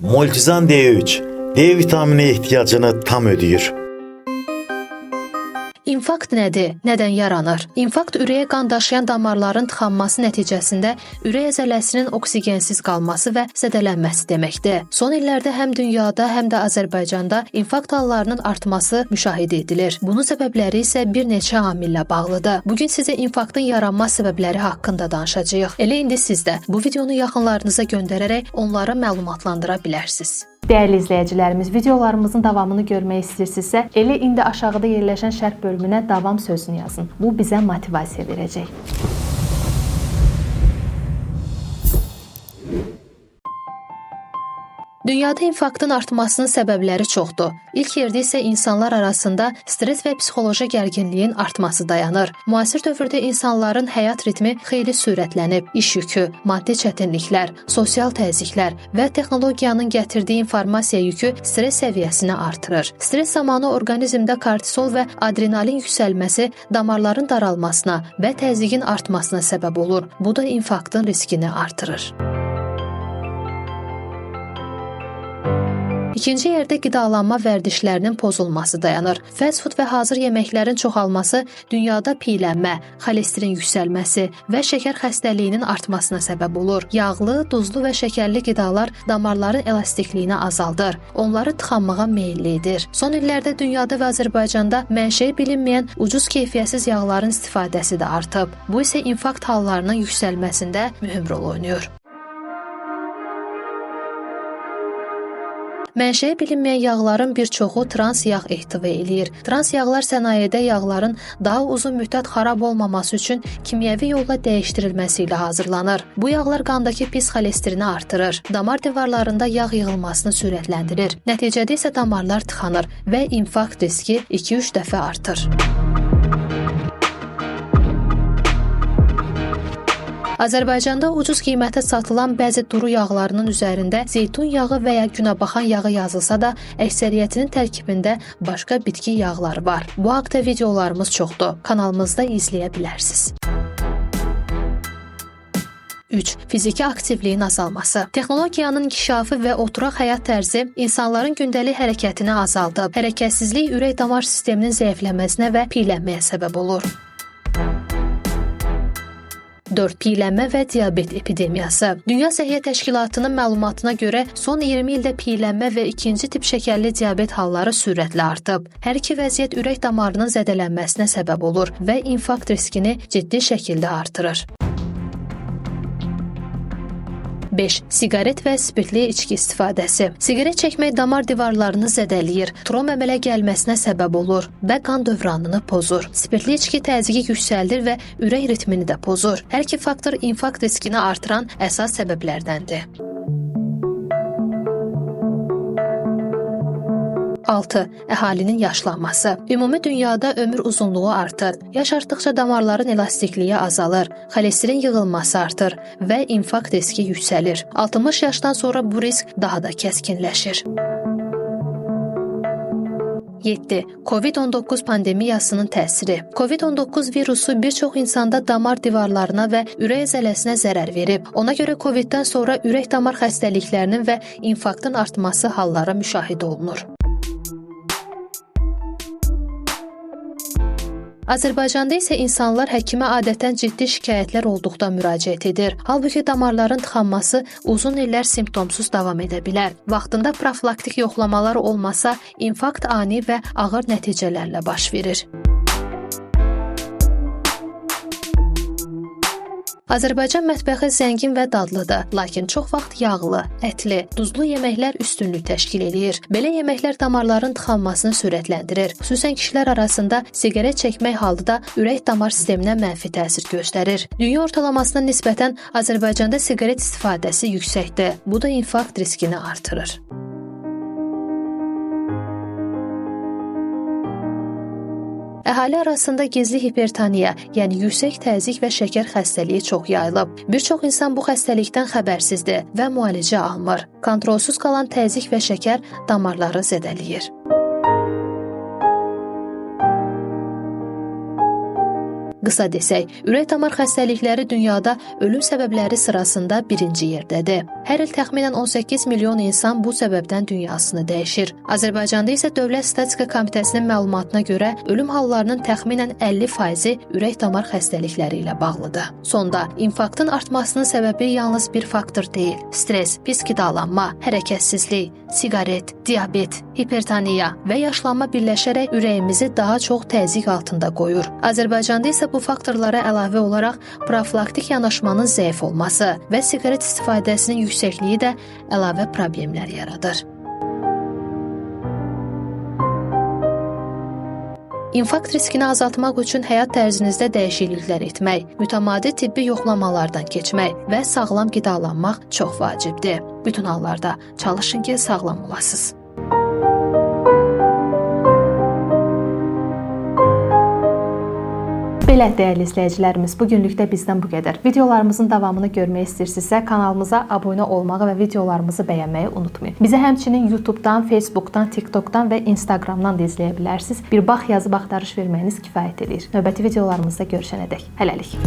Multizan D3 D vitamini ehtiyacını tam ödəyir. İnfarkt nədir? Nədən yaranır? İnfarkt ürəyə qan daşıyan damarların tıxanması nəticəsində ürək əzələsinin oksigensiz qalması və zədələnməsi deməkdir. Son illərdə həm dünyada, həm də Azərbaycanda infarkt hallarının artması müşahidə edilir. Bunun səbəbləri isə bir neçə amillə bağlıdır. Bugün sizə infarktın yaranma səbəbləri haqqında danışacağıq. Elə indi siz də bu videonu yaxınlarınıza göndərərək onlara məlumatlandıra bilərsiniz. Dəyərli izləyicilərimiz, videolarımızın davamını görmək istəyirsinizsə, elə indi aşağıda yerləşən şərh bölümünə davam sözünü yazın. Bu bizə motivasiya verəcək. Dünyada infarktın artmasının səbəbləri çoxdur. İlk yerdə isə insanlar arasında stres və psixoloji gərginliyin artması dayanır. Müasir dövrdə insanların həyat ritmi xeyli sürətlənib. İş yükü, maddi çətinliklər, sosial təzyiqlər və texnologiyanın gətirdiyi informasiya yükü stres səviyyəsini artırır. Stres zamanı orqanizmdə kortisol və adrenalin yüksəlməsi damarların daralmasına və təzyiqin artmasına səbəb olur. Bu da infarktın riskini artırır. İkinci yerdə qidalanma vərdişlərinin pozulması dayanır. Fast food və hazır yeməklərin çoxalması dünyada piyələnmə, xolesterin yüksəlməsi və şəkər xəstəliyinin artmasına səbəb olur. Yağlı, duzlu və şəkərli qidalar damarların elastikliyini azaldır. Onları tıxanmağa meyilli edir. Son illərdə dünyada və Azərbaycanda mənşəyi bilinməyən ucuz keyfiyyətsiz yağların istifadəsi də artıb. Bu isə infarkt hallarının yüksəlməsində mühüm rol oynayır. Mənşəyi bilinməyən yağların bir çoxu trans yağ ehtiva eləyir. Trans yağlar sənayedə yağların daha uzun müddət xarab olmaması üçün kimyəvi yolla dəyişdirilməsi ilə hazırlanır. Bu yağlar qandakı pis xolesterini artırır. Damar divarlarında yağ yığılmasını sürətləndirir. Nəticədə isə damarlar tıxanır və infarkt riski 2-3 dəfə artır. Azərbaycanda ucuz qiymətə satılan bəzi duru yağlarının üzərində zeytun yağı və ya günəbaxan yağı yazılsa da, əksəriyyətinin tərkibində başqa bitki yağları var. Bu haqda videolarımız çoxdur. Kanalımızda izləyə bilərsiniz. 3. Fiziki aktivliyin azalması. Texnologiyanın inkişafı və oturaq həyat tərzi insanların gündəlik hərəkətini azaldıb. Hərəkətsizlik ürək-damar sisteminin zəifləməsinə və piyələnməyə səbəb olur. 4. Piyələnmə və diabet epidemiyası. Dünya Səhiyyə Təşkilatının məlumatına görə son 20 ildə piyələnmə və ikinci tip şəkərli diabet halları sürətlə artıb. Hər iki vəziyyət ürək damarının zədələnməsinə səbəb olur və infarkt riskini ciddi şəkildə artırır. 5. Siqaret və spirtli içki istifadəsi. Siqaret çəkmək damar divarlarını zədələyir, trom əmələ gəlməsinə səbəb olur və qan dövranını pozur. Spirtli içki təzyiqi yüksəldir və ürək ritmini də pozur. Hər iki faktor infarkt riskini artıran əsas səbəblərdəndir. 6. Əhalinin yaşlanması. Ümumi dünyada ömür uzunluğu artır. Yaş artdıqca damarların elastikliyi azalır, xolesterin yığılması artır və infarkt riski yüksəlir. 60 yaşdan sonra bu risk daha da kəskinləşir. 7. COVID-19 pandemiyasının təsiri. COVID-19 virusu bir çox insanda damar divarlarına və ürək əzələsinə zərər verib. Ona görə COVID-dən sonra ürək-damar xəstəliklərinin və infarktın artması halları müşahidə olunur. Azərbaycanda isə insanlar həkimə adətən ciddi şikayətlər olduqda müraciət edir. Halbuki damarların tıxanması uzun illər simptomsuz davam edə bilər. Vaxtında profilaktik yoxlamalar olmasa, infarkt ani və ağır nəticələrlə baş verir. Azərbaycan mətbəxi zəngin və dadlıdır, lakin çox vaxt yağlı, ətli, duzlu yeməklər üstünlük təşkil edir. Belə yeməklər damarların tıxanmasını sürətləndirir. Xüsusən kişilər arasında siqaret çəkmək halı da ürək-damar sisteminə mənfi təsir göstərir. Dünya ortalamasına nisbətən Azərbaycanda siqaret istifadəsi yüksəkdir. Bu da infarkt riskini artırır. Əhali arasında gizli hipertoniya, yəni yüksək təzyiq və şəkər xəstəliyi çox yayılıb. Bir çox insan bu xəstəlikdən xəbərsizdir və müalicə almır. Kontrolsuz qalan təzyiq və şəkər damarları zədələyir. Qısa desək, ürək-damar xəstəlikləri dünyada ölüm səbəbləri sırasında birinci yerdədir. Hər il təxminən 18 milyon insan bu səbəbdən dünyasını dəyişir. Azərbaycanda isə Dövlət Statistika Komitəsinin məlumatına görə ölüm hallarının təxminən 50%-i ürək-damar xəstəlikləri ilə bağlıdır. Sonda, infarktın artmasının səbəbi yalnız bir faktor deyil. Stress, pis qidalanma, hərəkətsizlik, siqaret, diabet, hipertoniya və yaşlanma birləşərək ürəyimizi daha çox təzyiq altında qoyur. Azərbaycanda isə bu faktorlara əlavə olaraq profilaktik yanaşmanın zəif olması və siqaret istifadəsinin yüksəkliyi də əlavə problemlər yaradır. İnfarkt riskini azaltmaq üçün həyat tərzinizdə dəyişikliklər etmək, mütəmadi tibbi yoxlamalardan keçmək və sağlam qidalanmaq çox vacibdir. Bütün hallarda çalışın ki, sağlam olasınız. Belə dəyərli izləyicilərimiz, bu günlük də bizdən bu qədər. Videolarımızın davamını görmək istəyirsinizsə, kanalımıza abunə olmağı və videolarımızı bəyənməyi unutmayın. Bizi həmçinin YouTube-dan, Facebook-dan, TikTok-dan və Instagram-dan da izləyə bilərsiniz. Bir bax yazıb axtarış verməyiniz kifayət edir. Növbəti videolarımızda görüşənədək. Hələlik.